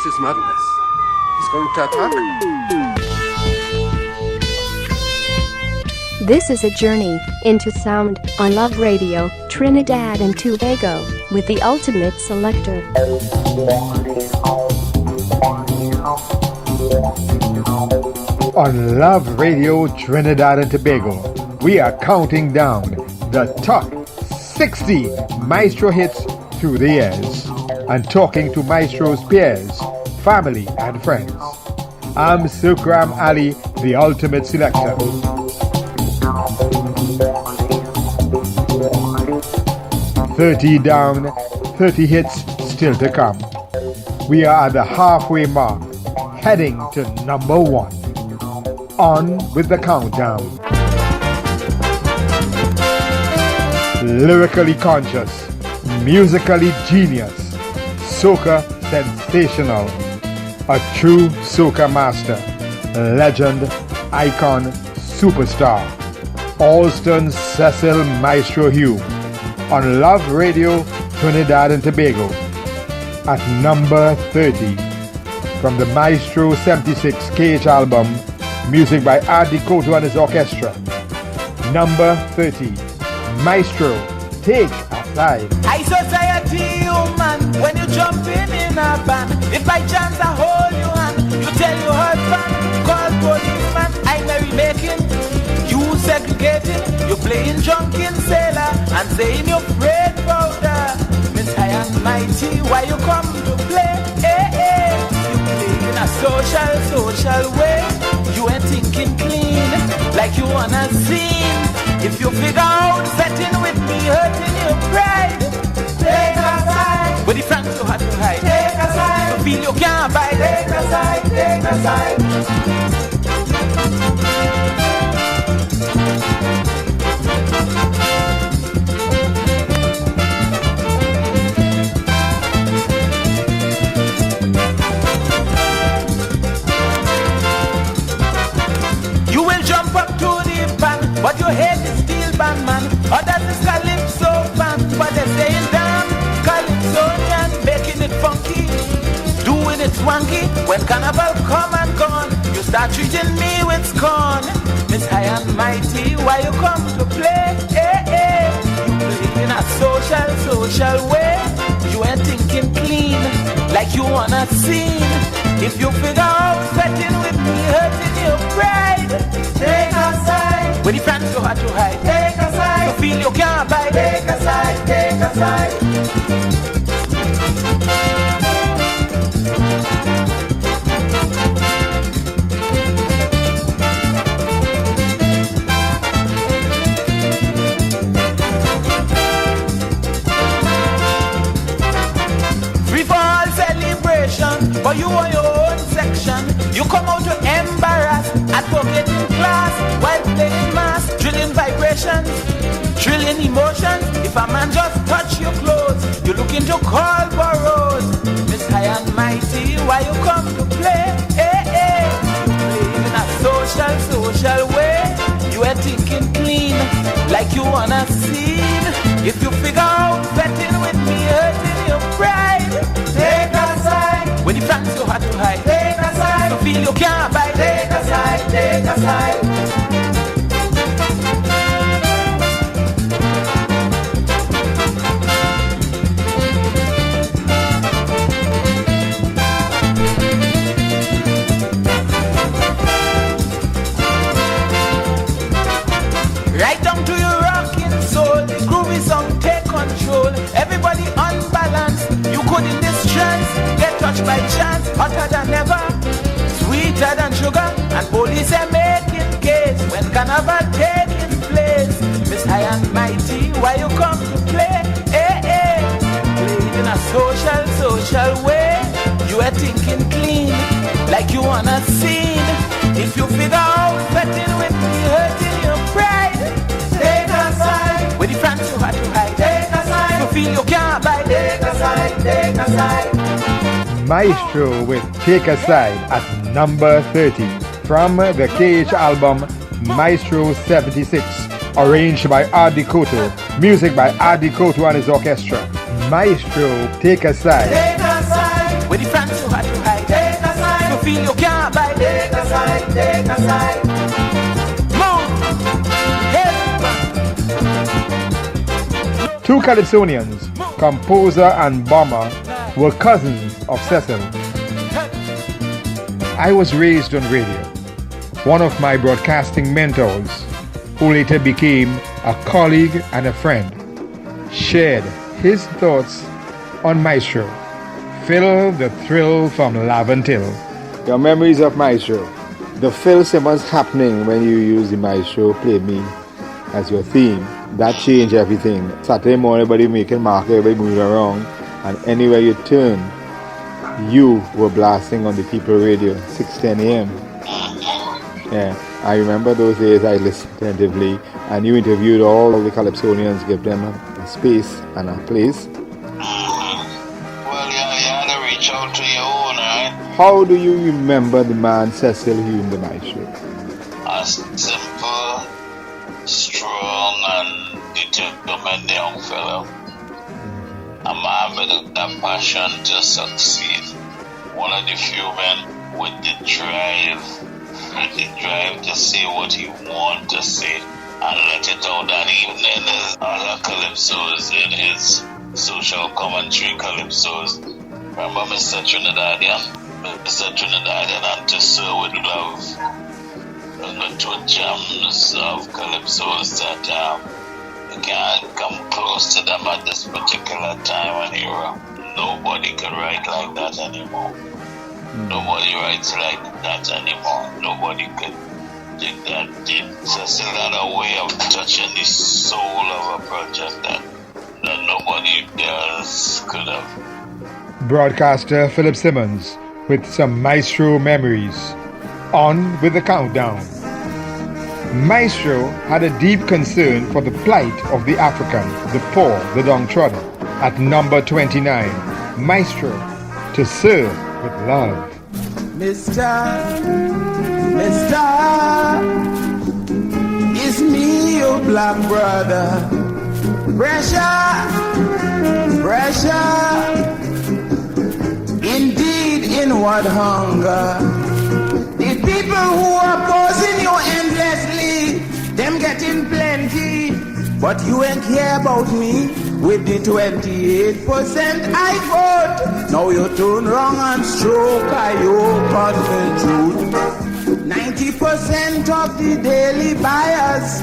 This is madness. He's going to attack. This is a journey into sound on Love Radio, Trinidad and Tobago, with the ultimate selector. On Love Radio, Trinidad and Tobago, we are counting down the top 60 Maestro hits through the years and talking to Maestro's peers, family and friends. I'm Sukram Ali, the ultimate selector. 30 down, 30 hits still to come. We are at the halfway mark, heading to number 1. On with the countdown. Lyrically conscious, musically genius, Soca sensational, a true Soca master, legend, icon, superstar, Alston Cecil Maestro Hume, on Love Radio, Trinidad and Tobago, at number 30, from the Maestro 76 KH album, music by Adi Koto and his orchestra. Number 30, Maestro, Take a Side. I society human, when you jump in a band, if by chance I hold your hand, you tell your husband, call policeman, I'm merry making, you segregating, you playing drunken sailor, and saying you're afraid powder. Miss High and Mighty, why you come to play? Hey, hey. You play in a social way, you ain't thinking clean, like you wanna scene. If you figure out setting with me, hurting your pride, take a side. But the friends you have to hide, take a side. You feel you can't buy, take a side, take a side. You will jump up to the band, but you hate the steel band man. Others is calypso fan, but they're saying damn calypsonian, making it funky, doing it swanky. When carnival come and gone, you start treating me with scorn. Miss High and Mighty, why you come to play? Hey, hey. You play in a social way. You ain't thinking clean, like you wanna scene. If you figure out setting with me, hurting your pride, take a side. When the friends you had to hide, take a side. You feel you can't buy, take a side, take a side. Free for all celebration, but you on your own section. You come out to embarrass, advocating class, while playing mass, drilling vibrations, drilling emotions. If a man just touch your clothes, you looking to call borrows. Miss High and Mighty, why you come to play? Hey, hey. You play in a social way. You ain't thinking clean, like you wanna scene. If you figure out betting with me, hurting your pride, take a side. When the fans you had to hide, take a side. You feel you can't buy, take a side, take a side. Right down to your rocking soul, the groovy song take control. Everybody unbalanced, you could in this trance get touched by chance, hotter than ever, sweeter than sugar, and police are making case when carnival taking place. Miss High and Mighty, why you come to play? Hey, hey. Playing in a social way. You are thinking clean, like you wanna scene. If you figure out betting with me, hurting your pride, take a side. With the friends you had to hide, take a side. You feel you can't buy, take a side, take a side. Maestro with Take a Side at number 30, from the KH album Maestro 76, arranged by Adi Koto, music by Adi Koto and his orchestra. Maestro, Take a Side. Take a side. With the friends you had to hide, right. Move. Head. Two Calypsonians, composer and bomber, were cousins of Cecil. I was raised on radio. One of my broadcasting mentors, who later became a colleague and a friend, shared his thoughts on Maestro. Feel the thrill from Laventil. Your memories of Maestro. The Phil Simmons happening when you use the Maestro Play Me as your theme. That changed everything. Saturday morning, everybody making mark, everybody moving around, and anywhere you turn, you were blasting on the People Radio, 6:10 a.m. Yeah, I remember those days. I listened attentively, and you interviewed all the Calypsonians, give them a space and a place. Well, you had to reach out to your own, right? How do you remember the man Cecil Hume, the Maestro? A simple, strong, and determined young fellow. A man with a passion to succeed. One of the few men with the drive to say what he wants to say and let it out. And even in his other calypsos, in his social commentary calypsos, remember Mr. Trinidadian and To Sir with Love, the two gems of calypsos that you can't come close to them at this particular time and era. Nobody can write like that anymore. Nobody writes like that anymore. Nobody could take that deep. Cecil had a way of touching the soul of a project that nobody else could have. Broadcaster Philip Simmons with some Maestro memories. On with the countdown. Maestro had a deep concern for the plight of the African, the poor, the downtrodden. At number 29, Maestro, To Serve with Love. Mister, it's me, your black brother. Pressure, indeed, inward hunger. The people who are opposing you endlessly, them getting plenty, but you ain't care about me. With the 28% I vote, now you turn wrong and stroke I open the truth. 90% of the daily buyers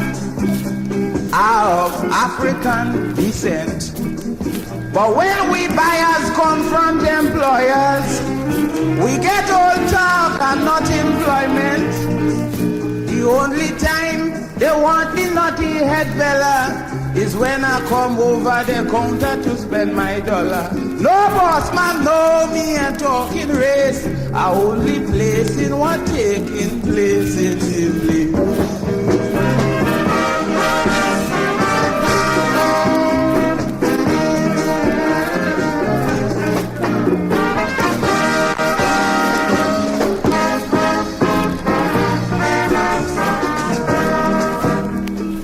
are of African descent. But when we buyers confront employers, we get all talk and not employment. The only time they want the naughty head fella is when I come over the counter to spend my dollar. No boss man, no me and talking race. I only place in what taking place in the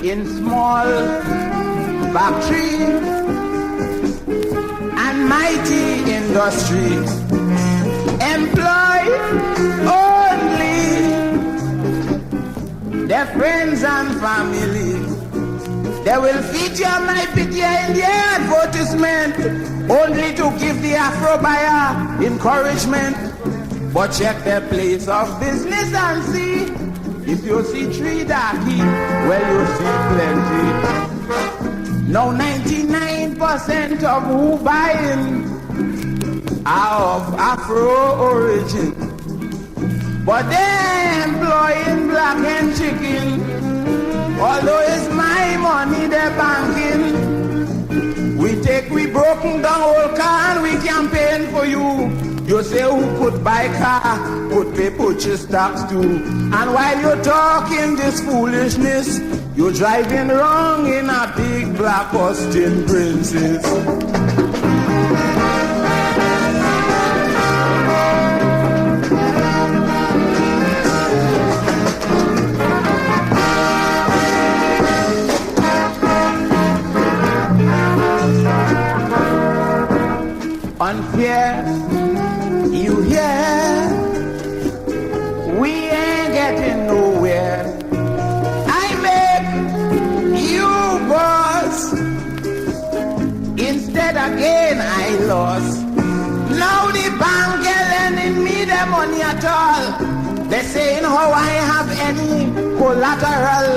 in small factory and mighty industries, employ only their friends and family. They will feature my picture in their advertisement only to give the Afro buyer encouragement. But check their place of business and see. If you see three darky, well you see plenty. Now 99% of who buying are of Afro origin, but they employing black and chicken. Although it's my money they're banking, we broken down old car and we campaign for you. You say who could buy car, could pay purchase tax too. And while you're talking this foolishness, you're driving wrong in a big black Austin Princess. Unfair, you hear? We ain't getting nowhere. money at all. They saying how I have any collateral.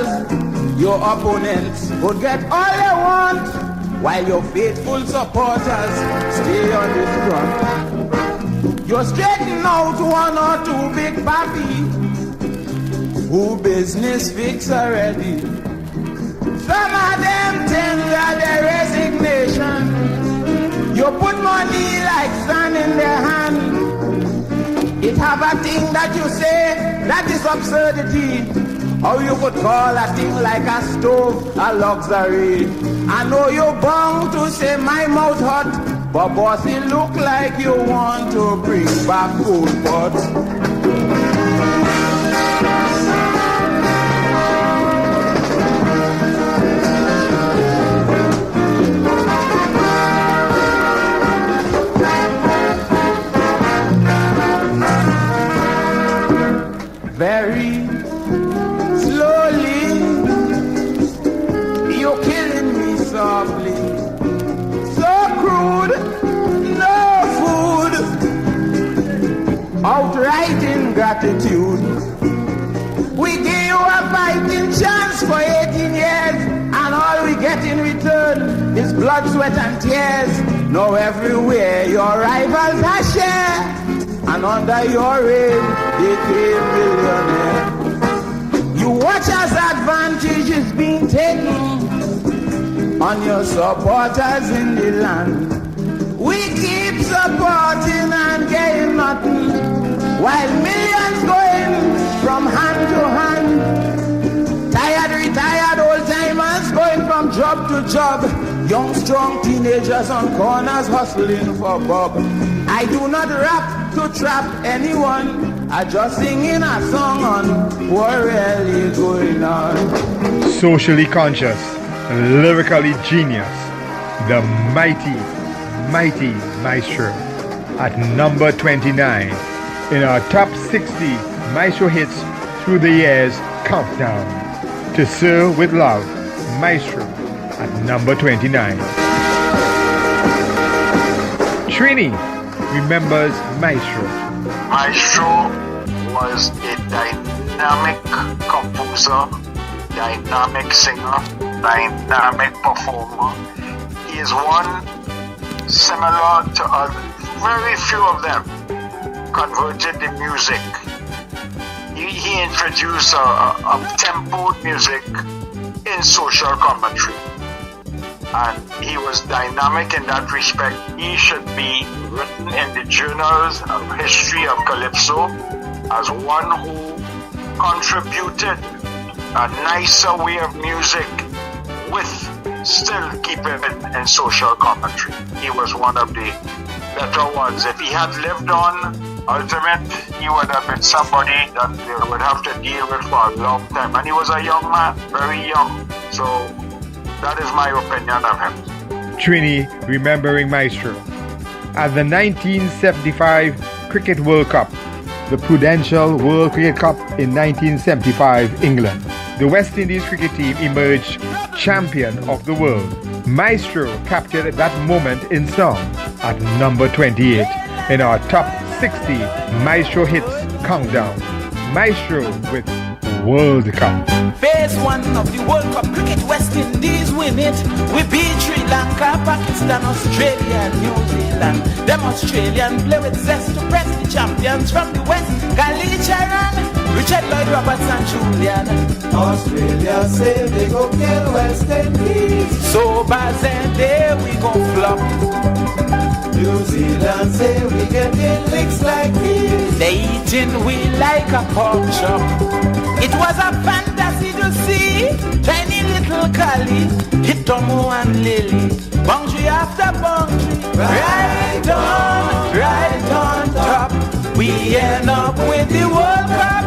Your opponents would get all they want, while your faithful supporters stay on this front. You're straightening out one or two big papi who business fix already. Some of them tender their resignation. You put money like sand in their hand. It have a thing that you say that is absurdity. How you could call a thing like a stove a luxury. I know you're bound to say my mouth hot, but boss, it look like you want to bring back food pots. Very slowly, you're killing me softly. So crude, no food, outright ingratitude. We give you a fighting chance for 18 years, and all we get in return is blood, sweat, and tears. Now everywhere your rivals are share, and under your reign, they became millionaire. You watch as advantage is being taken on your supporters in the land. We keep supporting and getting nothing, while millions going from hand to hand. Tired, retired old-timers going from job to job. Young, strong teenagers on corners hustling for bob. I do not rap to trap anyone. I just singing a song on what really going on. Socially conscious, lyrically genius, the mighty Maestro at number 29 in our top 60 Maestro hits through the years countdown. To Serve with Love, Maestro at number 29. Trini remembers Maestro. Maestro was a dynamic composer, dynamic singer, dynamic performer. He is one similar to others. Very few of them converted the music. He introduced a tempo music in social commentary. And he was dynamic in that respect. He should be written in the journals of history of Calypso as one who contributed a nicer way of music with still keeping it in social commentary. He was one of the better ones. If he had lived on, ultimate, he would have been somebody that they would have to deal with for a long time. And he was a young man, very young. So that is my opinion of him. Trini remembering Maestro. At the 1975 Cricket World Cup, the Prudential World Cricket Cup in 1975, England, the West Indies cricket team emerged champion of the world. Maestro captured that moment in song at number 28 in our top 60 Maestro hits countdown. Maestro with World Cup. Phase 1 of the World Cup cricket, West Indies win it. We beat Sri Lanka, Pakistan, Australia and New Zealand. Them Australians play with zest to press the champions from the West. Galicharan, Richard Lloyd Roberts and Julian. Australia say they go kill West Indies. So Bazende we go flop. New Zealand say we get in licks like these. They eating we like a pork chop. It was a fantasy to see tiny little Cali hit Tomo and Lily. Boundary after boundary, right on top. We end up with the World Cup.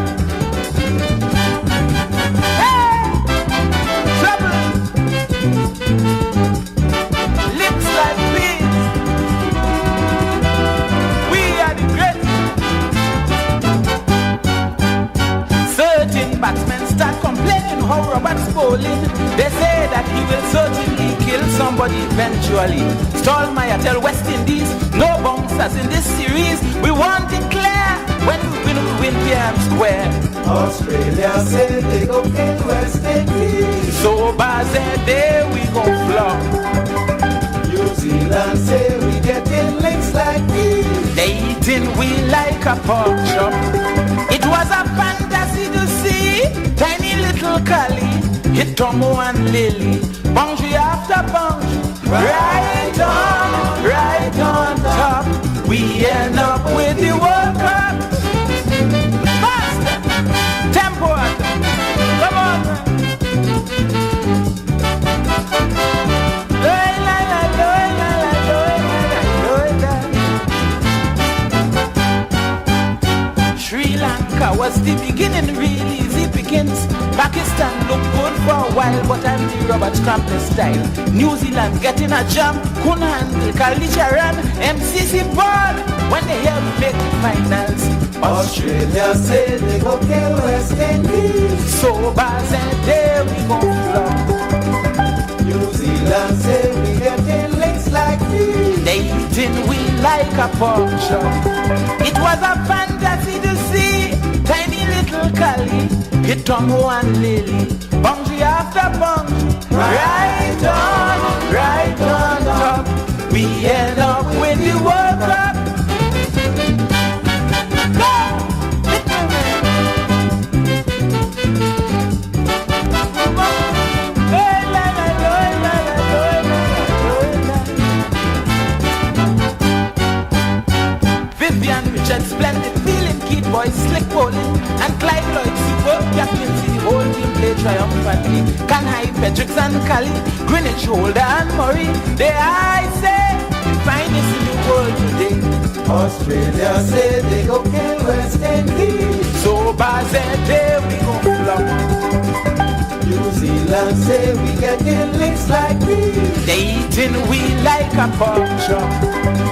Hey, trouble. Lips like bees. We are the greatest. Certain batsmen start complaining how Robert's bowling. They say that he will certainly kill somebody eventually. Stallmeyer tell West Indies, no bouncers in this series. We want it clear. When we win PM Square. Australia say they go kill West Indies. So by that day we gon' flop. New Zealand say we getting links like these. They eating we like a pork chop. It was a fantasy to see tiny little Cali hit Tomo and Lily, boundary after boundary, right on top. We end up with the World Cup. Faster, tempo, come on. Sri Lanka was the beginning, real easy pickings. Pakistan looked good for a while, but I'm the Robert Crampton style. New Zealand getting a jump, couldn't handle Kalicharan, MCC ball when they help make the finals. Australia say they go kill West Indies. So bad and there we gon' flop. New Zealand say we getting links like these. They eating we like a pork chop. It was a fantasy to see tiny little Cali hit Tomo and Lily, boundary after boundary, right on top. We end up with the World Cup. Vivian Richards, splendid feeling, Keith Boys, slick bowling, and Clyde Lloyd, superb captaincy, the whole team play triumphantly. Can High, Patricks and Cali, Greenwich, Holder and Murray, they I say, the finest in the world today. Australia say they go kill West Indies. So bad that day we gon' flop. New Zealand say we getting links like these. They eating we like a pork chop.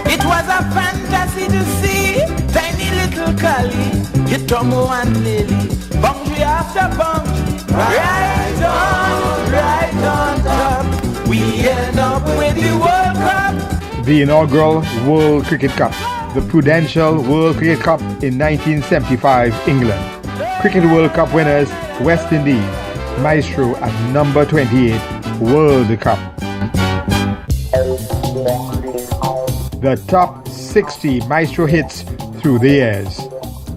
It was a fantasy to see tiny little Cali hit Tomo and Lily, boundary after boundary, right on top. We end up with the World Cup. The inaugural World Cricket Cup, the Prudential World Cricket Cup in 1975, England. Cricket World Cup winners, West Indies. Maestro at number 28, World Cup. The top 60 Maestro hits through the years.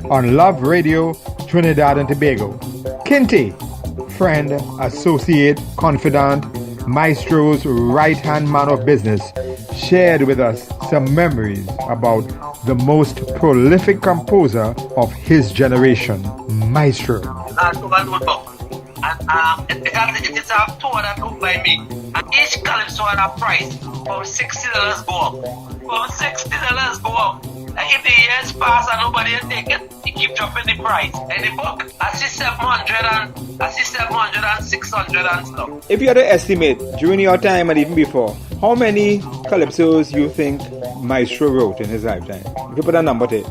On Love Radio, Trinidad and Tobago. Kinty, friend, associate, confidant, Maestro's right-hand man of business, shared with us some memories about the most prolific composer of his generation, Maestro. It is a tour that took by me. And each calypso had a price from $60 go up. From $60 go up. And if the years pass and nobody take it, he keep dropping the price. And the book, I see 700 and 600 and stuff. If you had to estimate during your time and even before, how many calypsos you think Maestro wrote in his lifetime? If you put a number to it.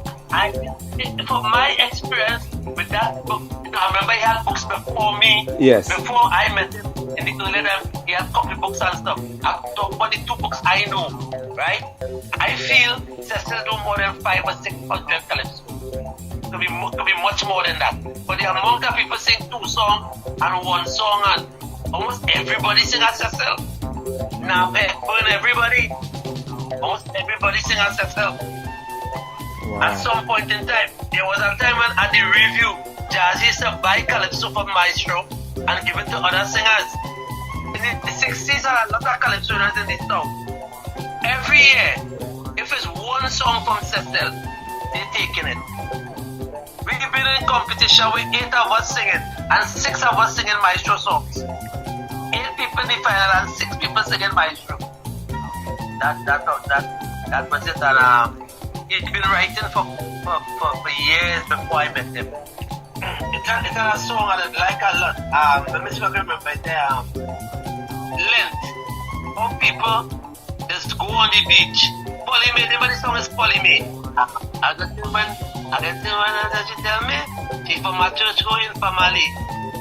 From my experience with that book, I remember he had books before me. Yes. Before I met him in the early time, he had couple books and stuff. I talk about the 2 books I know, right? I feel Cecil do more than 500 or 600 calypsos. Could be much more than that. But the amount of people sing 2 songs and 1 song, and almost everybody sing as Cecil. Now, burn everybody. Almost everybody sing as Cecil. Wow. At some point in time, there was a time when at the review, Jazzy used to buy calypso from Maestro and give it to other singers. In the 60s, there are a lot of calypso singers in this town. Every year, if it's 1 song from Cecil, they're taking it. We've been in competition with 8 of us singing and 6 of us singing Maestro songs. 8 people in the final and 6 people singing Maestro. That was it. And he'd been writing for years before I met him. It's a song I like a lot. Let me see if I can remember the length. How people just go on the beach. Polymate, the name of the song is Polymate. I got him when she tell me, she from my church going family.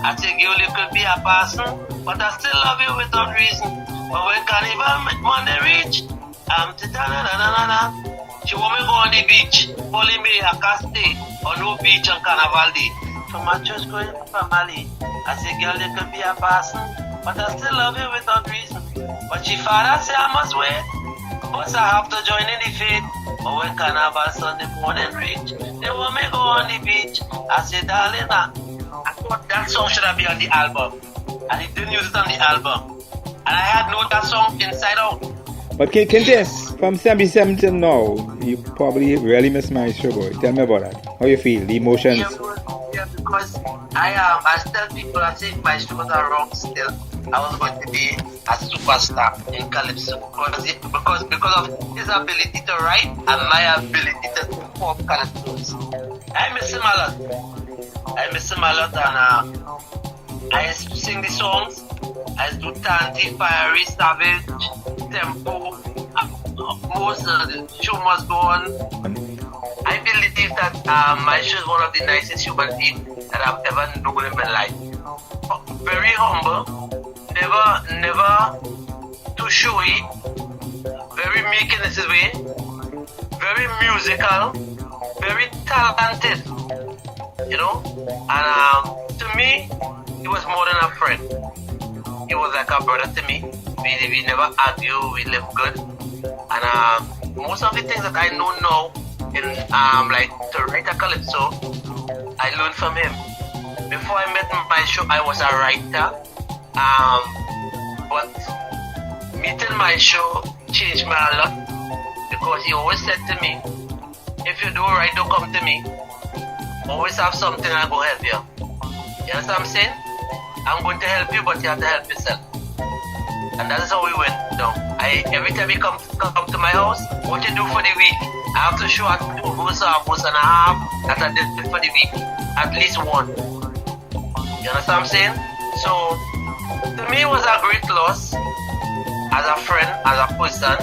I say, girl, you could be a person, but I still love you without reason. But when carnival money reach, She want me go on the beach. Only me, I can't stay on no beach on Carnival Day. From my church going to family, I say, girl, you could be a person, but I still love you without reason. But she father say I must wait, but I have to join in the faith. But when Carnival Sunday morning reach, they want me go on the beach. I say, darling, I thought that song should have been on the album, and he didn't use it on the album. And I had known that song inside out. But Kente, from 77 till now, you probably really miss Maestro, boy. Tell me about that. How you feel? The emotions? Yeah, because I tell people, I say if Maestro was around still, I was going to be a superstar in Calypso. Because of his ability to write and my ability to perform Calypsos. I miss him a lot. And I sing the songs. I do Tanti, Fiery, Savage, Tempo, most the show must go on. I believe that Maestro is one of the nicest human beings that I've ever known in my life. Very humble, never too showy, very meek in his way, very musical, very talented, you know. And to me, he was more than a friend. He was like a brother to me. We never argue, we live good. And most of the things that I know now, in like to write a calypso, I learned from him. Before I met Maestro, I was a writer. But meeting Maestro changed me a lot because he always said to me, if you do write, don't come to me. Always have something I go help you. You understand what I'm saying? I'm going to help you, but you have to help yourself. And that is how we went down. Every time you come to my house, what you do for the week, I have to show a verse or a verse and a half that I did for the week. At least one. You understand what I'm saying? So, to me it was a great loss as a friend, as a person.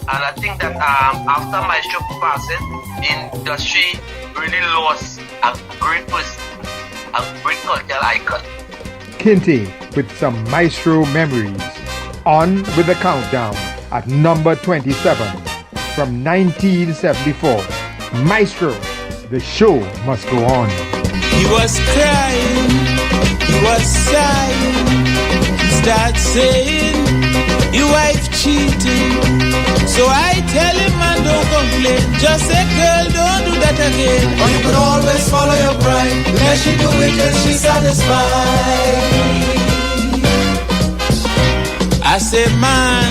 And I think that after Maestro passing, the industry really lost a great person, a great cultural icon. Kente with some Maestro memories. On with the countdown at number 27 from 1974. Maestro, the show must go on. He was crying, he was sighing, start saying, your wife cheating. So I tell him, man, don't complain. Just say, girl, don't do that again. Or you could always follow your pride. Let she do it till she's satisfied. I say, man,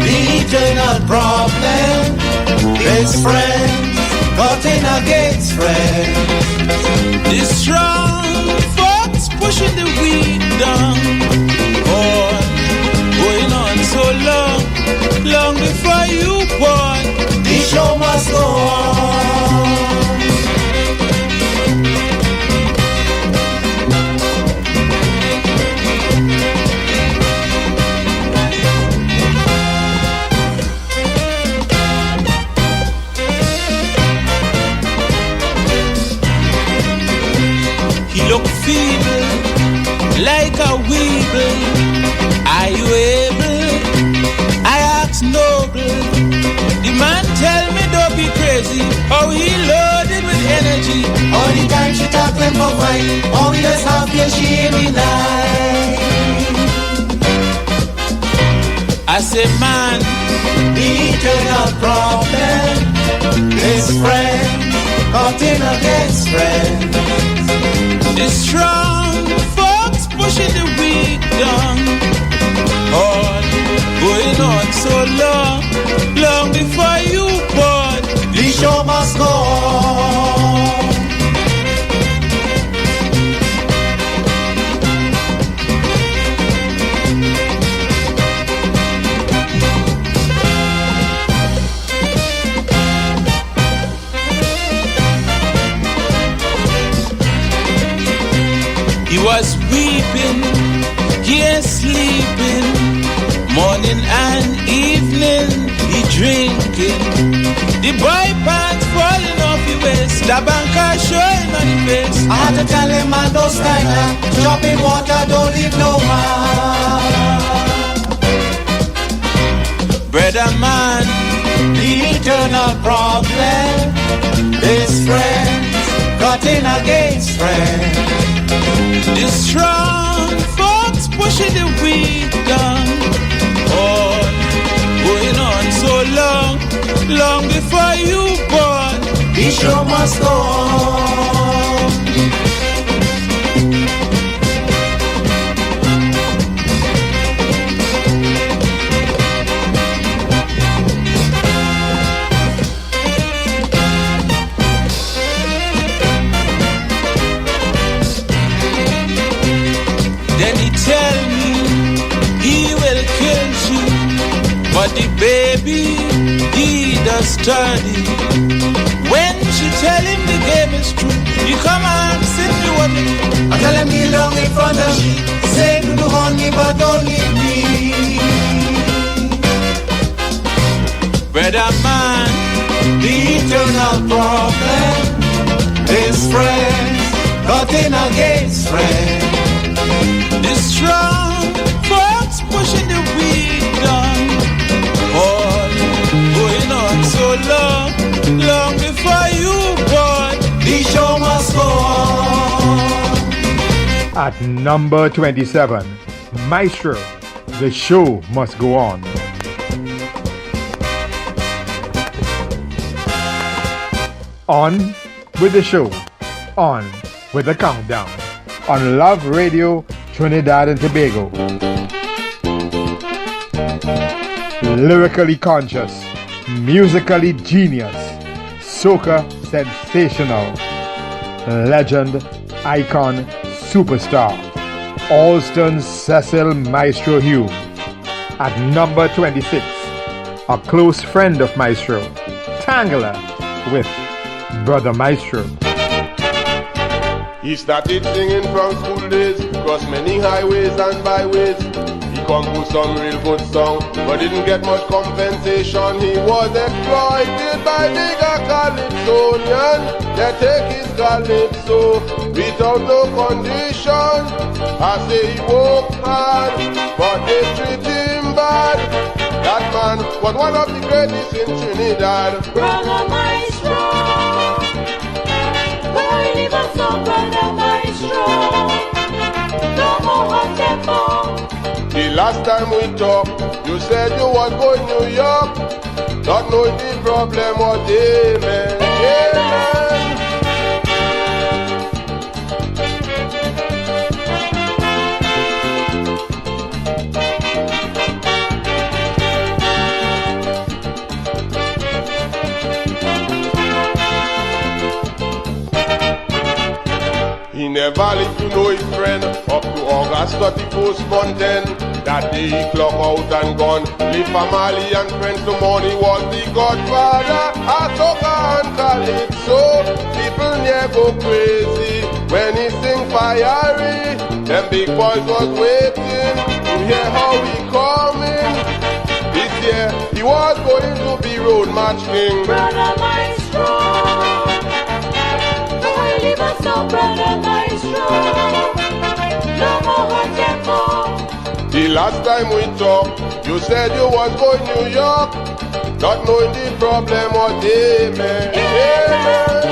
the eternal problem is friends cutting against friends. the strong folks pushing the weed down. Oh, going on so long before you born. The show must go on. Look feeble, like a weeble. Are you able? I ask noble. The man tell me don't be crazy. How he loaded with energy. All the time she talk them for fight. All we just have here she in the night. I say, man, the eternal problem is friends cutting against friends. the strong folks pushing the weak down. All going on so long before you born. The show must go on. He was weeping, he ain't sleeping, morning and evening he drinking. The boy pants falling off the waist, the banker showing on the face. I had to tell him man don't stand up, jump in water, don't leave no man. Brother man, the eternal problem is friends cutting against friends. The strong folks pushing the weak down. Oh, going on so long before you born. The show must go on. Then he tell me he will kill you, but the baby he does study. When she tell him the game is true, he come and sit me with me. I tell him he long in front of me, say to the honey but don't leave me. Brother man, the eternal problem is friends cutting against friends. the strong folks pushing the weak down. All going on so long before you born. The show must go on. At number 27, Maestro, the show must go on. On with the show, on with the countdown, on Love Radio, Trinidad and Tobago. Lyrically conscious, musically genius, soca sensational, legend, icon, superstar, Alston Cecil Maestro Hume. At number 26, a close friend of Maestro, Tangler with Brother Maestro. He started singing from school days, crossed many highways and byways. He composed some real good song, but didn't get much compensation. He was exploited by bigger calypsonians. They take his calypso without no condition. I say he worked hard, but they treat him bad. That man was one of the greatest in Trinidad. Brother Maestro, where you live us on, Brother Maestro? No more hot tempo. The last time we talked, you said you was going to New York, not knowing the problem was amen. Amen. He never lived to know his friend up to August 31st, month 10. That day he clock out and gone. Leave family and friends to mourn. He was the godfather of Soca and Calypso. People near go crazy when he sing fiery. Them big boys was waiting to hear how he coming. This year he was going to be road match king. Brother Maestro, where you live us on, Brother Maestro? No more hot tempo. The last time we talked, you said you was going to New York, not knowing the problem was amen. Amen.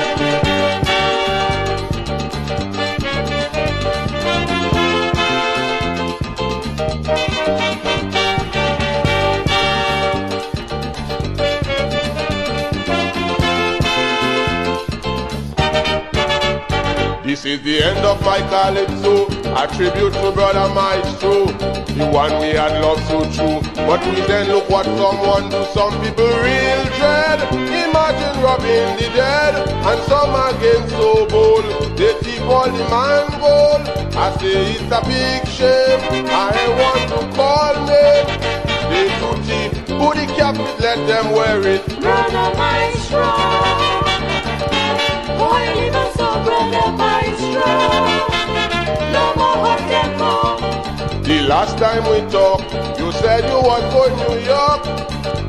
This is the end of my calypso, a tribute to Brother Maestro, the one we had loved so true. But we then look what someone do, some people real dread. Imagine robbing the dead, and some again so bold. They keep all the man gold. I say it's a big shame, I want to call me. They do thief, put the cap, let them wear it. Brother Maestro, why you leave us so, Brother Maestro? No more hot tempo. The last time we talked, you said you was going to New York,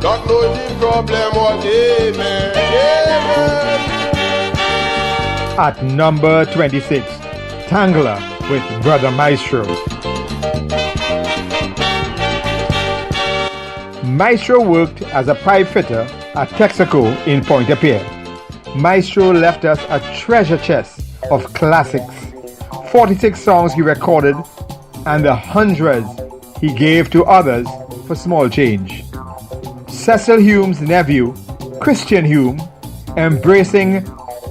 not knowing the problem was amen. Amen. At number 26, Tangler with Brother Maestro. Maestro worked as a pipe fitter at Texaco in Pointe-a-Pierre. Maestro left us a treasure chest of classics, 46 songs he recorded, and the hundreds he gave to others for small change. Cecil Hume's nephew, Christian Hume, embracing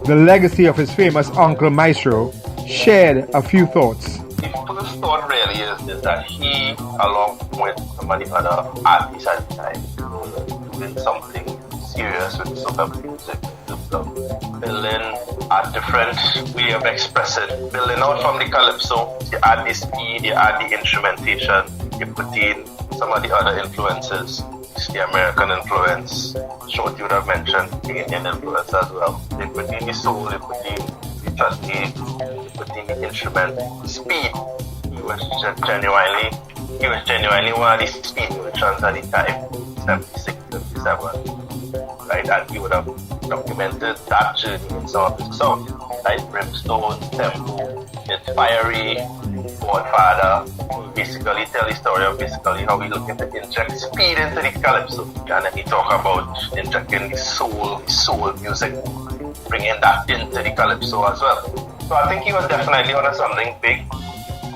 the legacy of his famous uncle Maestro, shared a few thoughts. The first thought really is that he, along with some of the other artists at the time, doing something serious with soca music in terms of building a different way of expressing, building out from the calypso. You add the speed, you add the instrumentation, you put in some of the other influences, the American influence, short you would have mentioned, the Indian influence as well. They put in the soul, they put in the chutney, they put in the instrument, speed. He was genuinely one of the speed musicians at the time, 76, 77. Right, and he would have documented that journey in some of his songs, like Brimstone, Tempo, It's Fiery, Godfather. Basically tell the story of basically how we looking to inject speed into the calypso, and then he talk about injecting the soul music, bringing that into the calypso as well. So I think he was definitely on something big.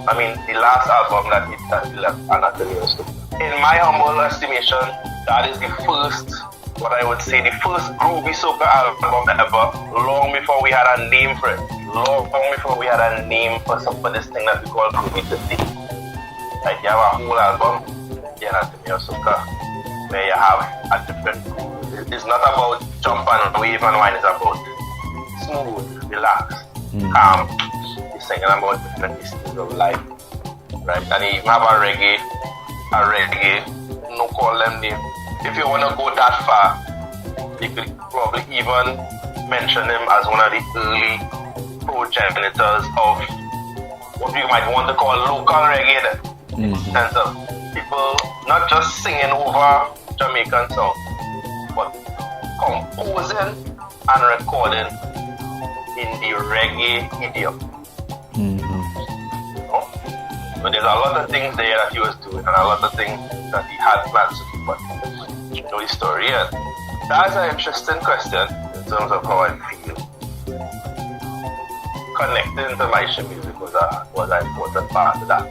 I mean, the last album that he left, Anatomy of Soca. In my humble estimation, that is the first, what I would say, the first groovy soca album ever, long before we had a name for it. Long before we had a name for this thing that we call groovy today. Like you have a whole album, the Anatomy of Soca, where you have a different groove. It's not about jump and wave and wine, it's about smooth, relaxed, calm. He's singing about different stages of life. Right? And he even have a reggae, no call them name. If you want to go that far, you could probably even mention him as one of the early progenitors of what you might want to call local reggae. In the sense of people not just singing over Jamaican songs, but composing and recording in the reggae idiom. So there's a lot of things there that he was doing and a lot of things that he had plans to do, but you know the story. And that's an interesting question in terms of how I feel. Connecting to Maestro music was an important part of that.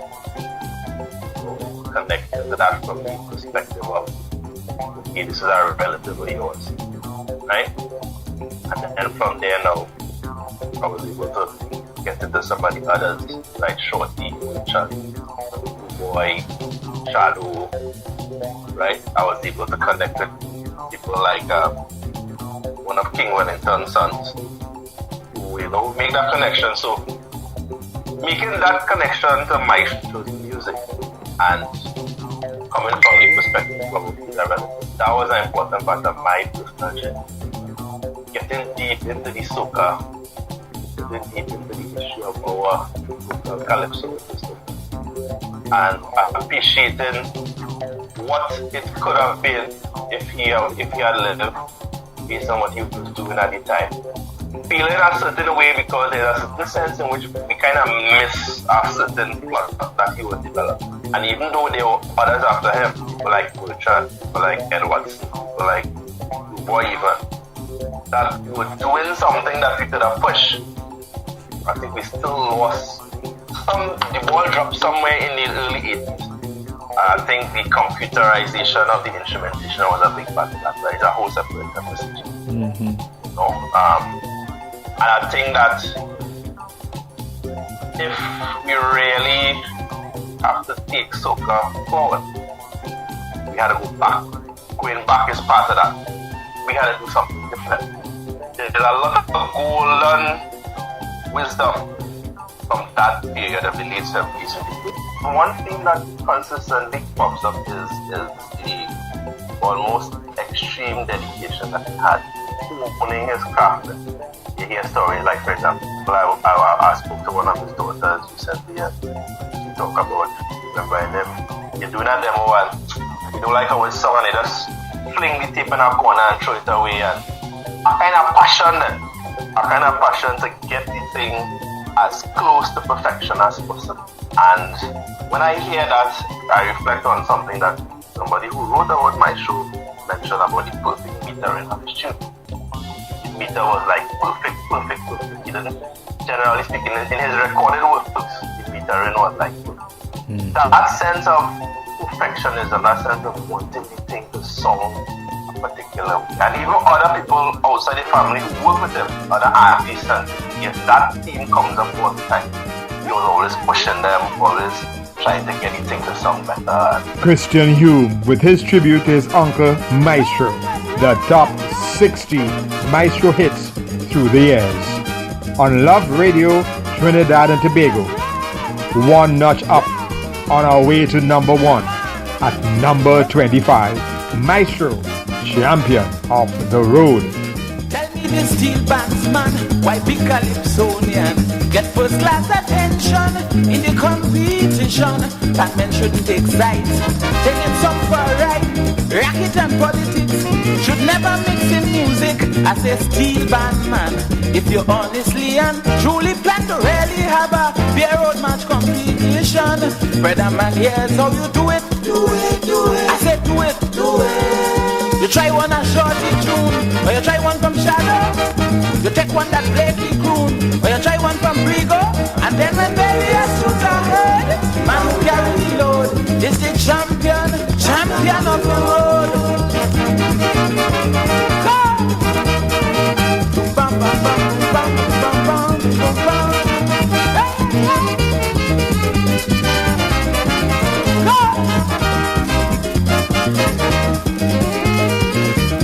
So connecting to that from the perspective of, okay, this is our relative of yours, right? And then from there now, I was able to get into somebody others like Shorty, Charlie, Boy, Shadow, right? I was able to connect with people like one of King Wellington's sons, who, you know, make that connection. So making that connection to Maestro's music and coming from the perspective of that was an important part of my personal journey. Getting deep into the soca, getting deep into the issue of our calypso system, and appreciating what it could have been if he had lived based on what he was doing at the time. Feeling a certain way because there's a certain sense in which we kind of miss a certain plot that he was developing. And even though there were others after him, people like Bertrand, people like Edwards, people like Boy even, that were doing something that we could have pushed. I think we still lost the ball dropped somewhere in the early 80s. I think the computerization of the instrumentation was a big part of that. There is a whole separate conversation. You know? And I think that if we really have to take soca forward, we had to go back. Going back is part of that. We had to do something different. There's a lot of golden wisdom from that period of the late 70s. One thing that consistently pops up is the almost extreme dedication that he had to owning his craft. You hear stories like, for example, I spoke to one of his daughters recently and she talked about remembering him. You're doing a demo and you don't like how it's song and they just fling the tape in a corner and throw it away, and a kind of passion to get the thing as close to perfection as possible. And when I hear that, I reflect on something that somebody who wrote about my show mentioned about the perfect metering of his tune. His meter was like perfect. He didn't, generally speaking, in his recorded works, his metering was like perfect. That sense of perfectionism, that sense of wanting the thing to sound a particular way. And even other people outside the family who work with him, other artists, and if that theme comes up all the time, he was always pushing them, always trying to get the thing to sound better. Christian Hume with his tribute to his uncle Maestro, the top 60 Maestro hits through the years. On Love Radio, Trinidad and Tobago, one notch up on our way to number 1 at number 25, Maestro, champion of the road. Tell me the steel bandsman, why big Calypsonian get first class attention in the competition. That man shouldn't take sides, taking some for a ride. Racket and politics should never mix in music. I say steel bandman, if you honestly and truly plan to really have a beer road match competition. Brother man, here's how you do it. Do it, do it. I said do it, do it. You try one a shorty tune, or you try one from Shadow. You take one that Blakey croon, or you try one from Brigo. And then when baby has shoot ahead, man who carry the load is the champion of the road. Go! Bam, bam, bam, bam, bam, bam, bam, bam.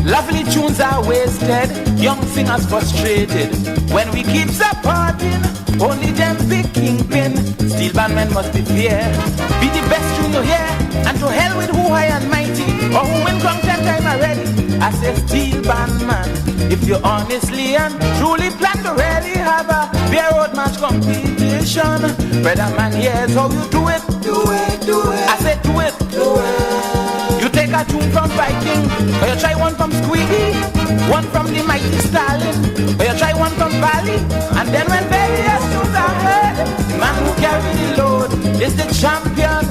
Lovely tunes are wasted, young singers frustrated. When we keep supporting, only them big kingpin. Steel bandmen must be fair. Be the best tune you hear, and to hell with who high and mighty, or who in come 10 time already. I say steel bandman, if you honestly and truly plan to really have a beer road match competition. Brother man, here's how you do it. Do it, do it. I said do it, do it. You take a tune from Viking, or you try one from Squeaky, one from the Mighty Stalin, or you try one from Valley, and then when baby has shoot ahead, the man who carry the load is the champion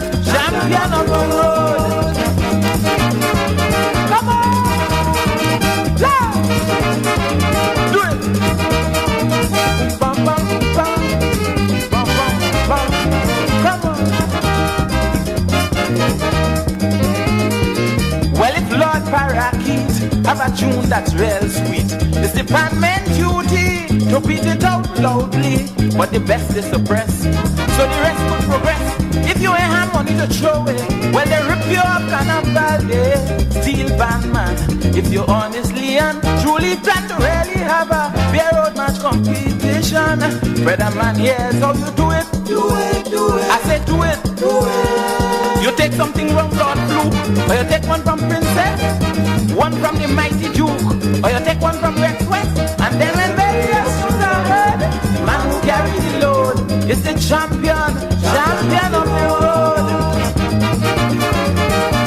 of the road. Come on, loud, do it. Bum, bum, bum, bum, bum, bum. Come on. Well, if Lord Parakeet have a tune that's real sweet, it's the bandman duty to beat it out loudly, but the best is suppressed, so the rest could progress. If you ain't have money to throw it, well, they rip you up and up bad day. Steel bandman, if you honestly and truly plan to really have a beer road match competition. Brother man, here's how you do it. Do it, do it. I said do it, do it. You take something from Lord Blue, or you take one from Princess, one from the Mighty Duke, or you take one from Rex West, and then when baby has shoot ahead, the man who carry the load is the champion of the road.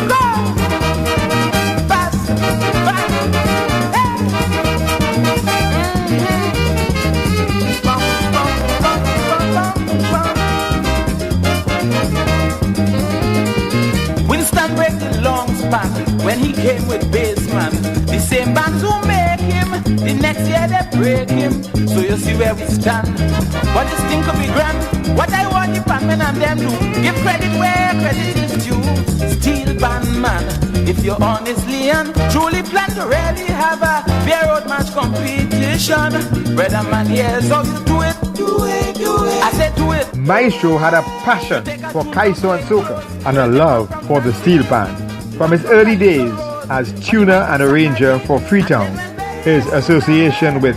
Go! Fast, fast, hey! Bum, bum, bum, bum, bum, bum. Winston break the long span when he came with Bassman. The same bands who make him, the next year they break him. So you see where we stand. But this thing could be grand. What I want the bandmen and them do, give credit where credit is due. Steel bandman, if you honestly and truly plan to really have a beer road match competition. Brother man, here's how you do it. Do it, do it. I said do it. Maestro had a passion for Kaiso and Soca and a love for the steel band. From his early days as tuner and arranger for Freetown, his association with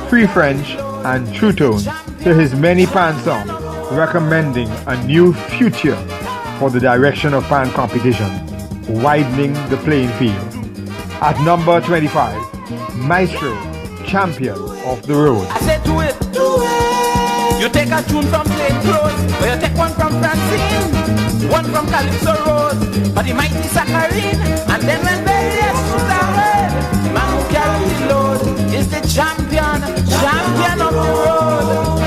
Free French and True Tone, to his many pan songs recommending a new future for the direction of pan competition, widening the playing field. At number 25, Maestro, champion of the road. I said do it, do it. You take a tune from Plain Clothes, or you take one from Francine, one from Calypso Rose, or the Mighty Saccharine, and then when baby has shoot ahead, the man who carry the load is the champion of the road.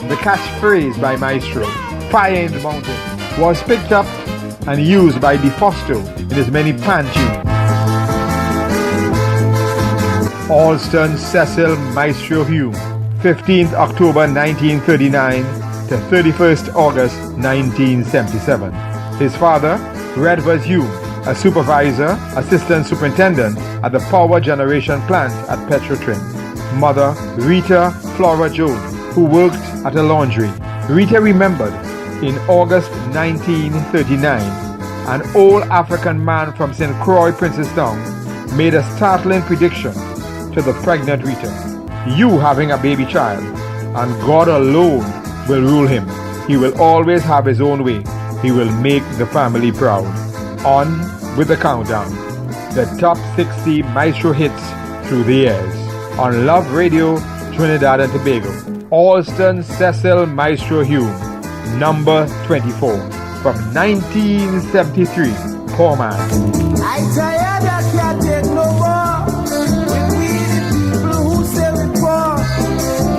The catchphrase by Maestro, fire in the mountain, was picked up and used by DeFosto in his many pan tunes. Alston Cecil Maestro Hume, 15th October 1939 to 31st August 1977. His father, Redvers Hume, a supervisor, assistant superintendent at the power generation plant at Petrotrin. Mother, Rita Flora Jones, who worked at a laundry. Rita remembered in August 1939, an old African man from St. Croix, Princestown, made a startling prediction to the pregnant Rita. You having a baby child, and God alone will rule him. He will always have his own way. He will make the family proud. On with the countdown. The top 60 Maestro hits through the years. On Love Radio, Trinidad and Tobago. Alston Cecil Maestro Hume, number 24, from 1973. Poor man. I tired, I can't take no more. With we the people who say we poor.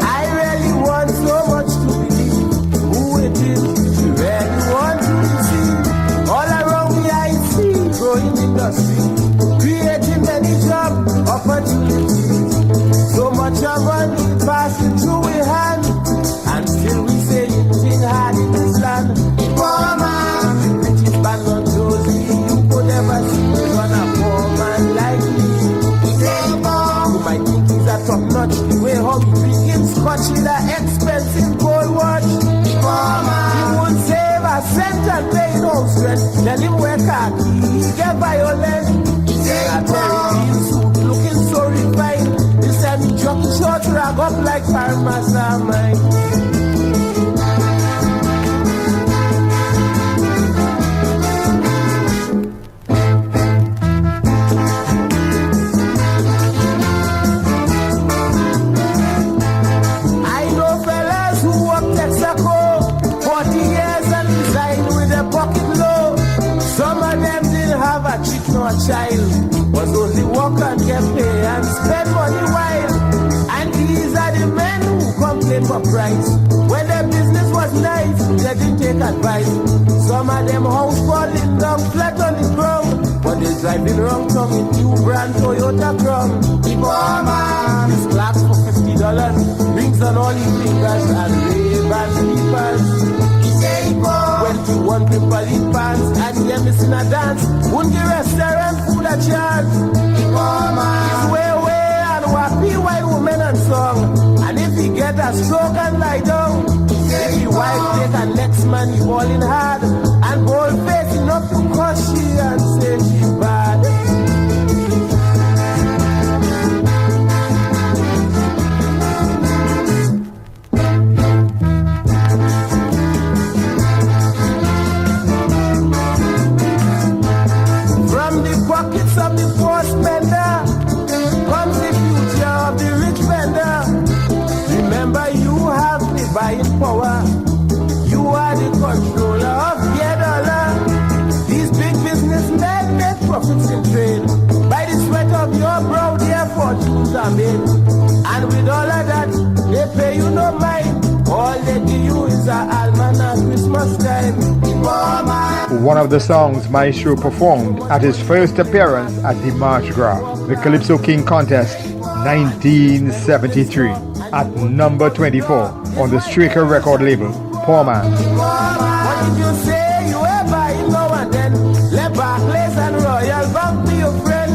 I really want so much to believe who it is we really want to receive. All around me I see growing industry, creating many job opportunities. So much of money passing through we hand, and still we say it's hard in this land. Poor man, British band on Josie, you could never see me on a poor man like me. You might think he's a top notch, the way how he drinking scotch with an expensive gold watch. Poor man, he won't save a cent and pay no stress. Tell him where khaki, he get violent. A terrible suit, looking so refined. This time he drop short rag up like Parmesan mine. I know fellas who work Texaco 40 years and resign with a pocket low. Some of them didn't have a chick nor a child, was only work and get pay and spend money while. And these are the men who complain for price. When their business was nice, they didn't take advice. Some of them house falling down flat on the ground, but they driving wrong tongue in new brand Toyota Crown. Poor man, this clocks for $50, rings on all his fingers and Ray-Ban slippers. 21 people in pants and they're missing a dance. Wouldn't the restaurant food a chance? Poor man, he's way and wappy white woman and song. And if he get a stroke and lie down, if he wife take a next man, he balling hard and bold face enough to crush she and say she bad. Pockets of the poor spender comes the future of the rich vendor. Remember, you have the buying power. You are the controller of your dollar. These big businessmen make profits in trade. By the sweat of your brow, their fortunes are made. And with all of that, they pay you no mind. All they give you is a almanac Christmas time. One of the songs Maestro performed at his first appearance at the March Gras, the Calypso King Contest, 1973, at number 24 on the Straker record label, Poor Man. What did you say? You were buying now and then. Let Barclays and Royal Bank be your friend.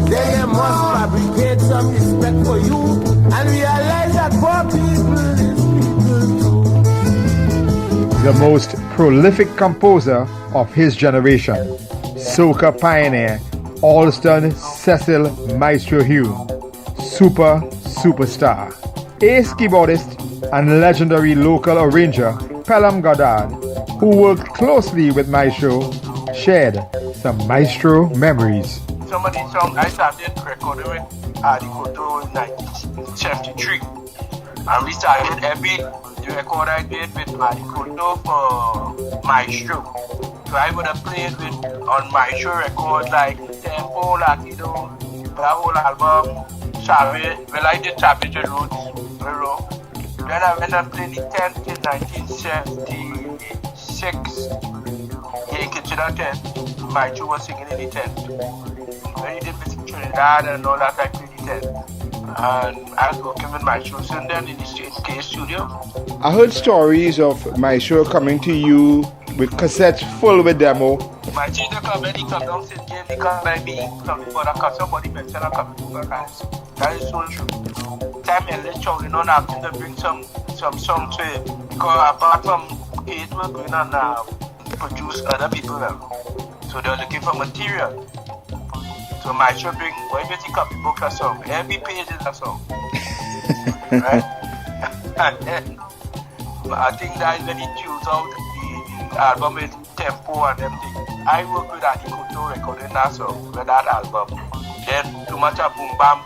They must fabricate some respect for you and realize that poor people is people too. The most prolific composer of his generation, soca pioneer Alston Cecil Maestro Hume, superstar, ace keyboardist and legendary local arranger Pelham Goddard, who worked closely with Maestro, shared some Maestro memories. Some of these songs I started recording with the Koto in 1973, and we started the record I did with Koto for Maestro. So I would have played on Maestro records like Tempo, Latido, that whole album, Savage. Well, I did Savage Roots, then I went and played the 10th in 1976. in kitchen tent. Maestro was singing in the tent. When he did visit Trinidad and all that, I played the tent. And I was working with Maestro and then in the K studio. I heard stories of Maestro coming to you with cassettes full with demo. My teacher come and he come down St. James, he come by me, come before the car, somebody mentioned I come to guys. That is so true. Time and lecture, you know, asking to bring some song to it. Because apart from it, we're going on produce other people. So they're looking for material. So my show bring, when you think of book a song, every page is a song. Right? And then, I think that is when he choose out the album with tempo and everything. I work with Adikoto recording that song with that album. Then too much of boom bam,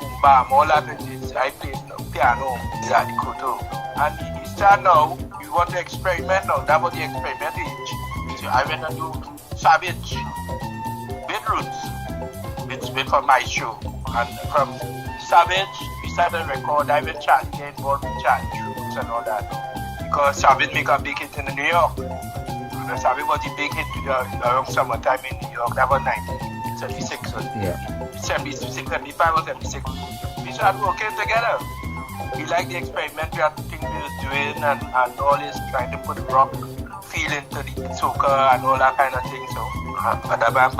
all that is I play piano with Adikoto. And he started now, you want to experiment now, that was the experiment age. So I went and do Savage, Beetroots, with for my show. And from Savage, we started to record, I went Charlie, get involved with Charlie Troops and all that. Because Savage make a big hit in New York. And Savage was the big hit around summertime in New York. That was 1976. Yeah. 76, 75 or 76. We started working together. We liked the experimental thing we was doing and always trying to put rock feel into the soca and all that kind of thing. So, padabang,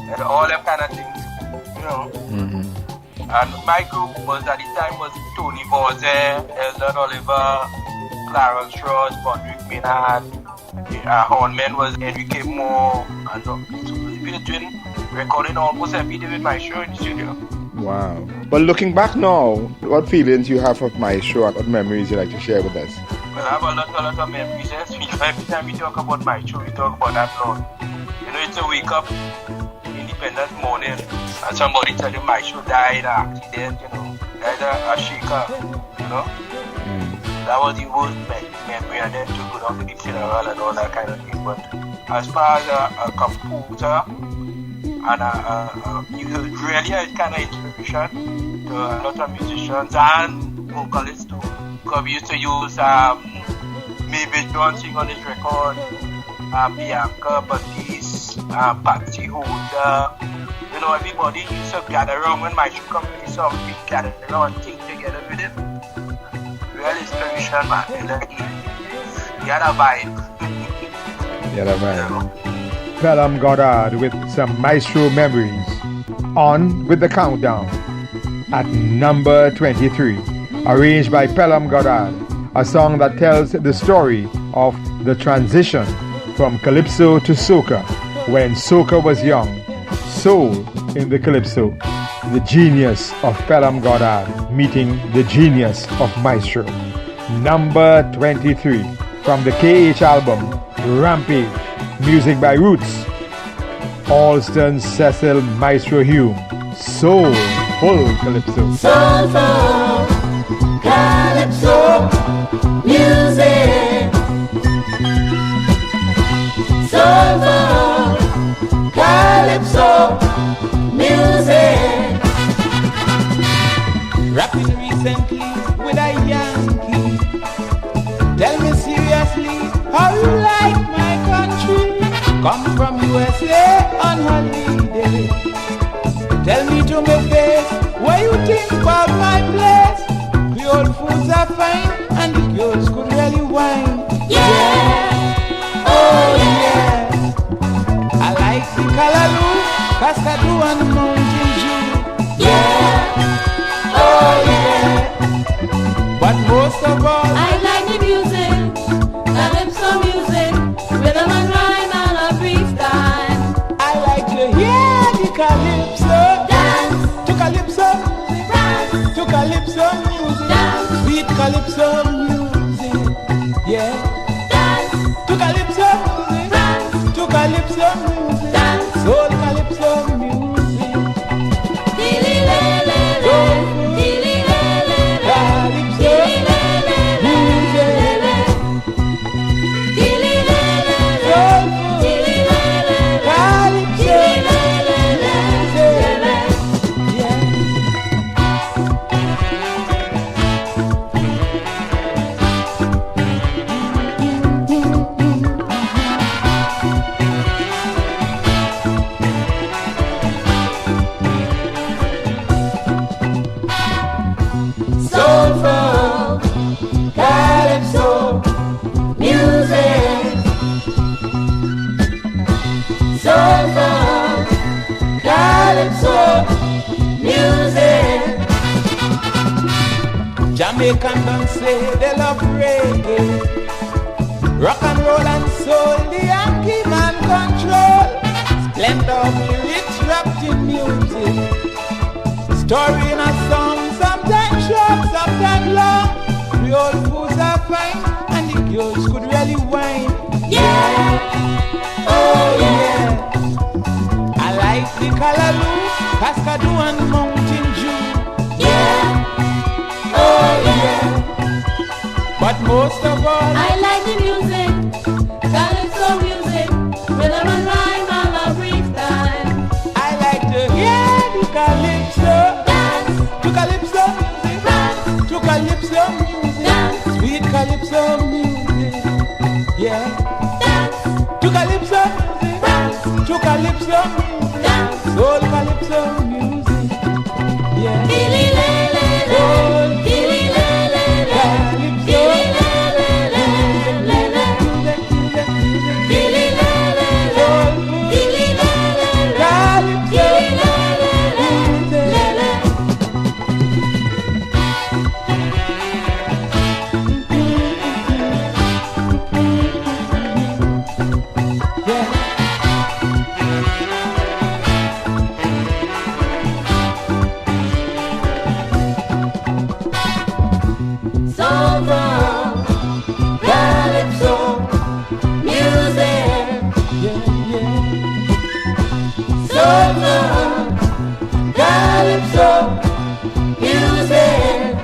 and all that kind of things, you know. Mm-hmm. And my group was at the time was Tony Boze, Eldon Oliver, Clarence Ross, Patrick Maynard, Hornman was Enrique Moore, and so we were doing recording almost every day with my show in the studio. Wow. But looking back now, what feelings you have of my show and what memories you like to share with us? Well, I have a lot of memories. Every time we talk about my show, we talk about that Lord. You know, it's a wake up independent morning and somebody tell you my show died, accident, you know, died a shaker, you know. That was the worst memory, and then to go down to the funeral and all that kind of thing. But as far as a composer and you really had kind of inspiration to a lot of musicians and vocalists too. Because we used to use maybe John sing on his record, Bianca, Batiste, Patsy Holder. You know, everybody used to gather around when my show come to the song, we gather around and sing together with him. Real inspiration, man. He had a vibe. He had a vibe. Pelham Goddard with some Maestro memories. On with the countdown. At number 23, arranged by Pelham Goddard, a song that tells the story of the transition from Calypso to Soca, when Soca was young, soul in the Calypso, the genius of Pelham Goddard meeting the genius of Maestro. Number 23, from the KH album, Rampage, music by Roots, Alston, Cecil, Maestro Hume, soulful Calypso. Soulful Calypso music. Soulful Calypso music. Rapping recently with a Yankee. Tell me seriously, how you like my country? Come from USA on holiday. Tell me to my face, what you think about my place? The old foods are fine, and the girls could really wine. Yeah, oh yeah. I like the Callaloo, Cascadoo and Mountain Dew. Yeah, oh yeah. But most of all, I like the music, Calypso music, rhythm and rhyme and a freestyle. I like to hear the Calypso. Dance to Calypso, dance to Calypso music, dance sweet Calypso music, yeah. Dance To Calypso music, dance to Calypso music, dance. soul Calypso music, Dili le le le, dili le le le, Calypso dili le le le, dili le le le, dili le le le, Calypso dili le le le, yeah. calypso music. Jamaican don't say they love reggae, rock and roll and soul, the Yankee man control. Splendor of lyrics wrapped in music, story in a song, sometimes short, sometimes long. Creole foods are fine, and the girls could really whine. Yeah, oh yeah. I like the Callaloo, Cascadoo and Mountain Dew. Yeah, oh yeah. But most of all, I like the music, calypso music, rhythm and rhyme, I love freestyle. I like to hear the calypso, Dance, to calypso music, dance, to calypso music, dance, sweet calypso music. Yeah, dance, to calypso music, dance, to calypso music, dance. soul calypso music. Yeah, Dilly le le le, soul dilly le le le, calypso dilly le le le le le, music, music, music. dilly le le le, Soul dilly le le le, calypso dilly le le le le. Soca, calypso music. Soca, calypso music.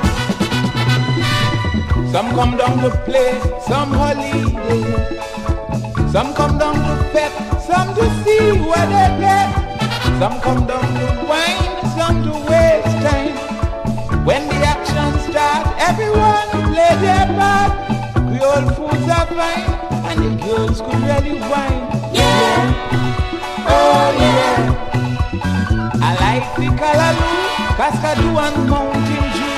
Some come down to play, some holiday. Some come down to pet, some to see what they get. Some come down to wine, some to waste time. When the action starts, everyone play their part. Creole foods are fine, and the girls could really whine. Yeah, oh yeah. I like the Callaloo, Cascadoo and Mountain Dew.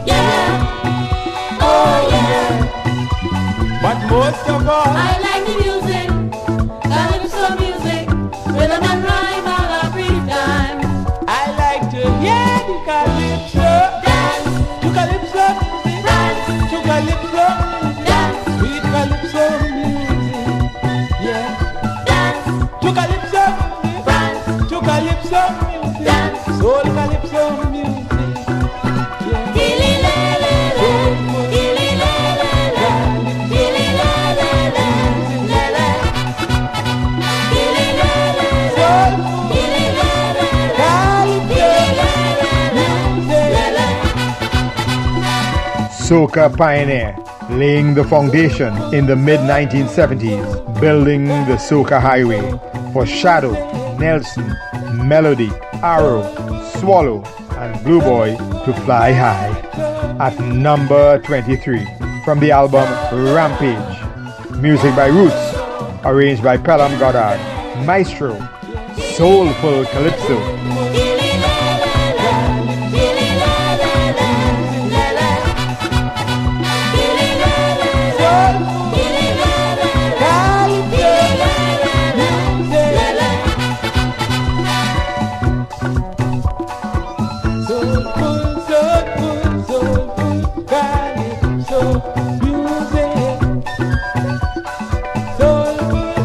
Yeah, oh yeah. But most of all, I like the music, calypso music, rhythm and rhyme, I love freestyle. I like to hear the calypso, Dance, to calypso music, dance, to calypso music, dance, sweet calypso music. Yeah, dance, to calypso music, dance, to calypso music, dance. soul calypso music. Yeah, Dilly le le le, dilly le le le, dilly le le le, le le. Dilly le le le, dilly le le le, dilly le le le, le le. Soca pioneer, laying the foundation in the mid-1970s, building the Soca Highway for Shadow, Nelson, Melody, Arrow, Swallow, and Blue Boy to fly high. At number 23, from the album Rampage, music by Roots, arranged by Pelham Goddard, Maestro, Soulful Calypso. Dilly le le le, dilly le le le, le le. Dilly le le le, dilly le le le, dilly le le le, le le. soulful, soulful, soulful calypso music. Soulful,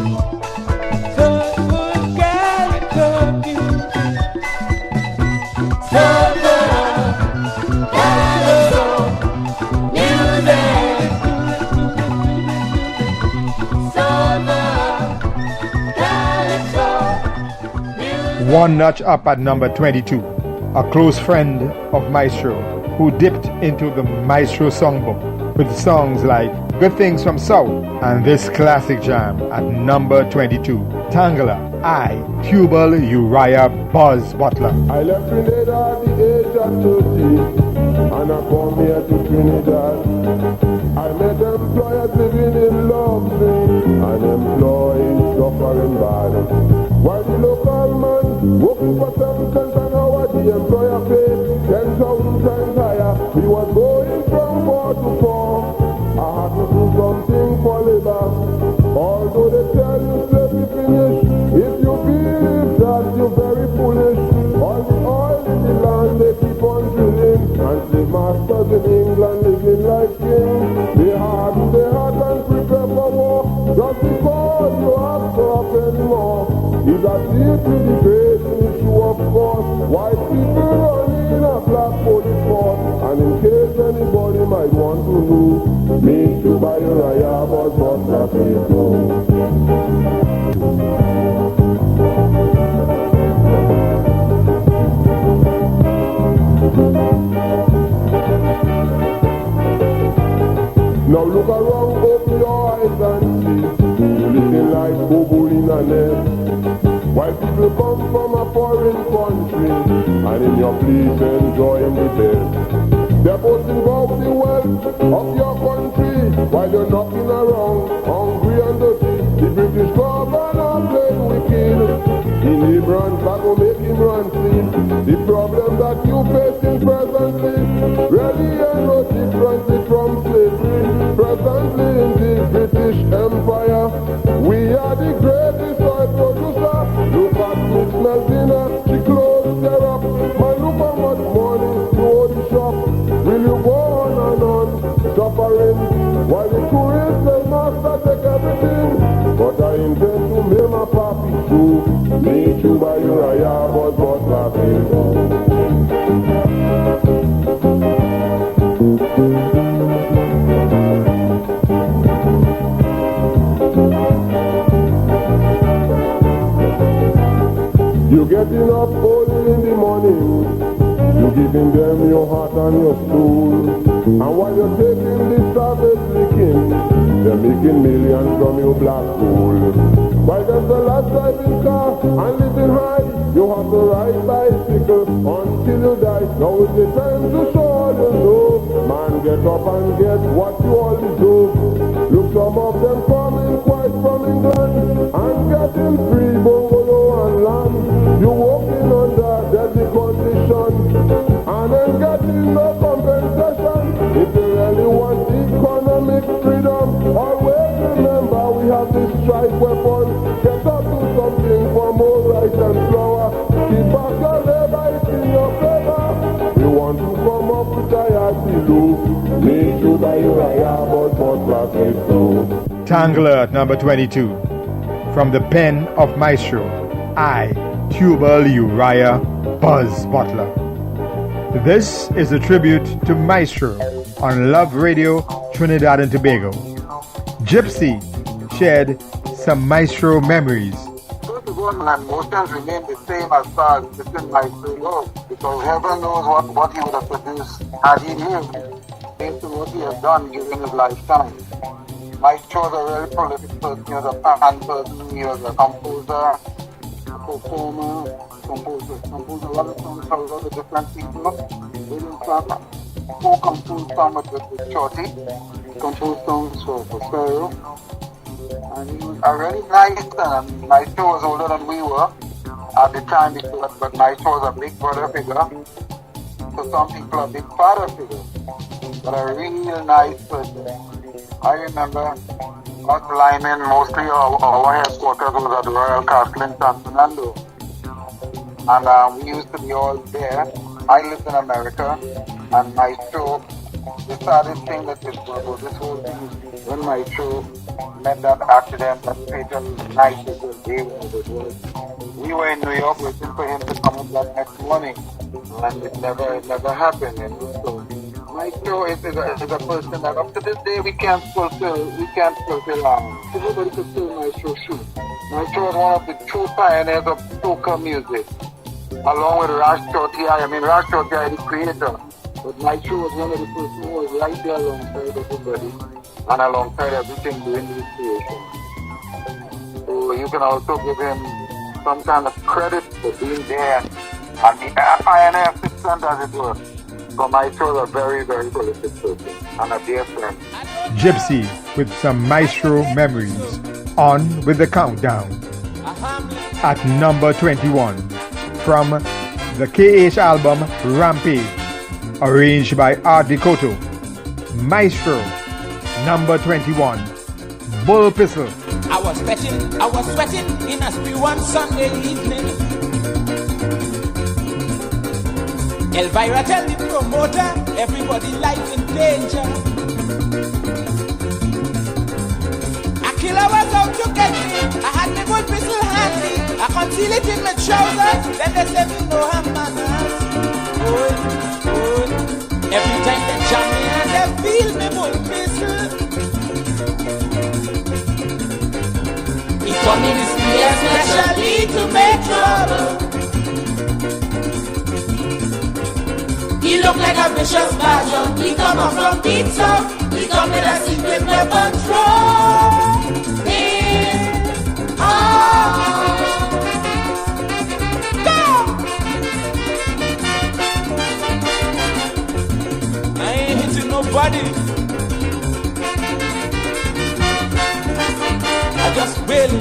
soulful calypso music. Soca, calypso music. Soca, calypso music. One notch up at number 22, a close friend of Maestro who dipped into the Maestro songbook with songs like Good Things from South and this classic jam at number 22, Tangela, Tubal Uriah Buzz Butler. I left Trinidad at the age of 30, and I come here to Trinidad. I met employers living in luxury, and employees suffering bad. While the local man working for 7 cents an hour, the employer paid 10,000 times higher. He was going from 4 to 4. I had to do something for labor. Although they tell you slavery finish, if you believe that you're very foolish. king. They harden their heart and prepare for war. Just because you have spoken more. Is a deeply debating issue of course. White people running a black police force. And in case anybody might want to know, me to buy a raya but not people. Now look around, open your eyes and see. You listen like Bobo in a nest. While people come from a foreign country, and in your place enjoying the best. They're boasting about the wealth of your country, while you're knocking around, hungry and dirty. The British governor played wicked. In Abraham, I go make him run free. The problem that you facing presently really ain't no differently from slavery. Presently in the British Empire, we are the greatest oil producer. Look at Miss Melvina, she closed her up. Man, look how much money you owe the shop. Will you go on and on, suffering, while the tourists and master take everything? But I intend to make my papi true. Me too by Uriah, but laughing. You getting up early in the morning, you giving them your heart and your soul. And while you're taking this savage licking, they're making millions from your black hole. While there's a lot driving car and living high, you have to ride bicycle until you die. Now is the time to show all you know. Man, get up and get what you always do. Look, some of them coming quite from England and getting free bungalow and land. You walking under deadly conditions and then getting no compensation. If you really want economic freedom, always remember we have this strike weapon. Get up to something for more rice and flour. Keep back your labor, it's in your favor. You want to come up with Ayati, me to buy your aya, but plastic too. Tangler at number 22. From the pen of Maestro, I, Tubal Uriah Buzz Butler. This is a tribute to Maestro on Love Radio, Trinidad and Tobago. Gypsy shared some Maestro memories. First of all, my emotions remain the same as far as within Maestro goes, because heaven knows what he would have produced had he lived, based on what he has done during his lifetime. Maestro was a very prolific person. He was a fan person, he was a composer, a performer, composed a lot of songs for a lot of different people. In fact, co-composed songs with Shorty, composed songs for Pharaoh. And he was a really nice son. Maestro was older than we were at the time, but Maestro was a big brother figure. To some people, a big father figure. But a real nice person. I remember us linemen, mostly our headquarters was at the Royal Castle in San Fernando. And we used to be all there. I lived in America, and Maestro, the saddest thing that this whole thing, when Maestro met that accident, that fatal night, it was day when it was. We were in New York waiting for him to come up that next morning, and it never happened. So Maestro is a person that up to this day we can't fulfill. Everybody could fill Maestro's shoes. Maestro was one of the true pioneers of soca music, along with Rash Shorty. Rash Shorty is the creator, but Maestro was one of the persons who was right there alongside everybody and alongside everything during this creation. So you can also give him some kind of credit for being there and the pioneer assistant, as it were. So Maestro is a very, very prolific person and a dear friend. Gypsy with some Maestro memories. On with the countdown. At number 21. From the KH album Rampage, arranged by Art Decoto. Maestro, number 21. Bull Pistol. I was sweating in a spree one Sunday evening. Elvira tell the promoter, everybody life in danger. A killer was out to get me. I had my good pistol handy. I conceal it in my trousers. Then they say me no have manners. Every time they jam me and they feel me bull pistol. He come in his me especially to make trouble. He look like a vicious badger. He come up from pizza. He come with a secret weapon throw. I ain't hitting nobody. I just will.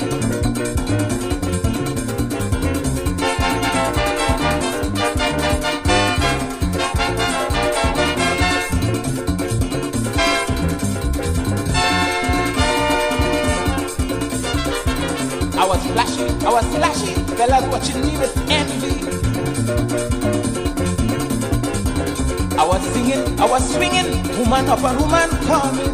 I was flashy, fellas watching me with envy. I was singing, I was swinging, woman up and woman coming.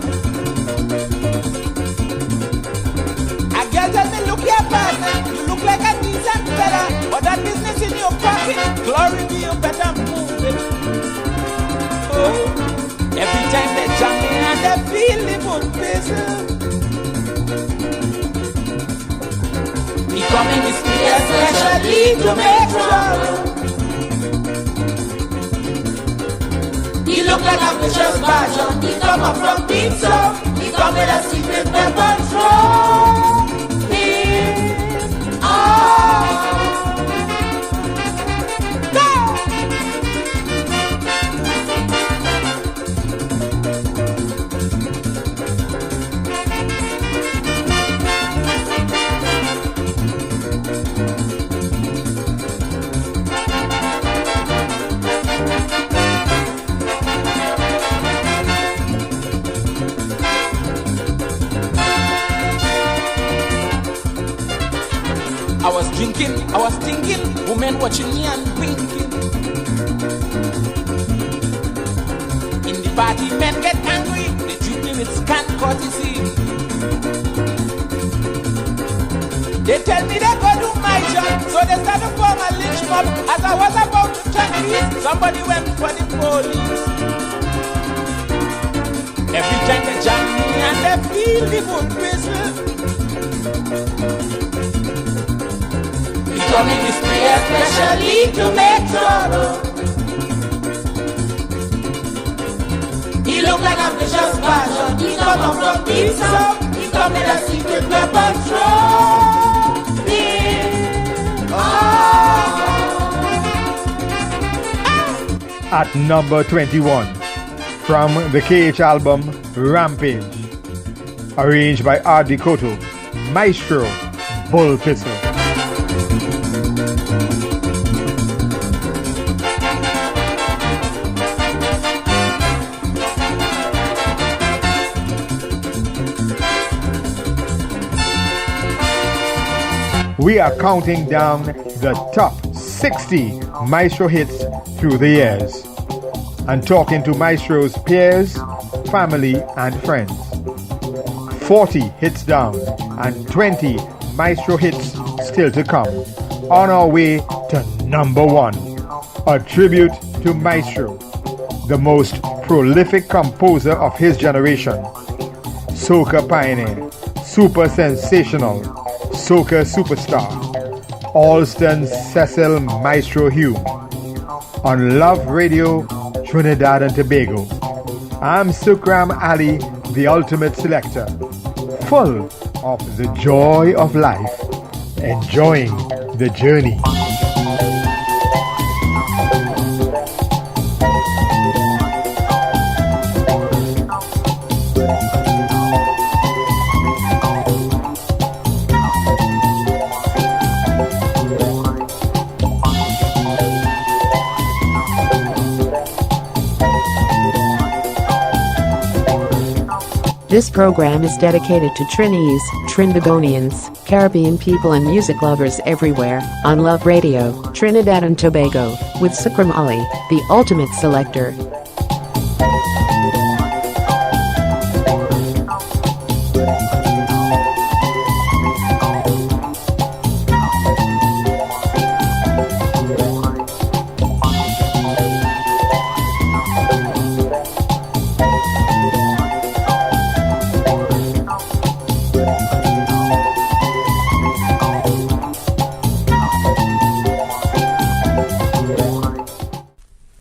A girl tell me, look here, partner, you look like a decent fella, but that business in your pocket, glory be, you better move it. Oh, every time they jam me and they feel the good business. He come in his speed especially to make trouble. He look like a vicious badger. He come up from pizza. He come with a secret weapon throw. I was drinking, I was thinking, women watching me and winking. In the party, men get angry, they treat me with scant courtesy. They tell me they go do my job, so they start to form a lynch mob. As I was about to turn east, somebody went for the police. Every time they jam me and they feel the good whistle. He come in this way especially to make trouble. He look like a vicious badger. He come up from pizza. He come with a secret weapon throw. At number 21, from the KH album Rampage, arranged by Art Decoto, Maestro, Bull Pistol. We are counting down the top 60 Maestro hits through the years and talking to Maestro's peers, family and friends. 40 hits down and 20 Maestro hits still to come. On our way to number 1, a tribute to Maestro, the most prolific composer of his generation. Soca pioneer, super sensational, Soca superstar, Alston Cecil Maestro Hume. On Love Radio, Trinidad and Tobago. I'm Sukram Ali, the ultimate selector, full of the joy of life, enjoying the journey. This program is dedicated to Trinis, Trinidadians, Caribbean people and music lovers everywhere, on Love Radio, Trinidad and Tobago, with Sukram Ali, the ultimate selector.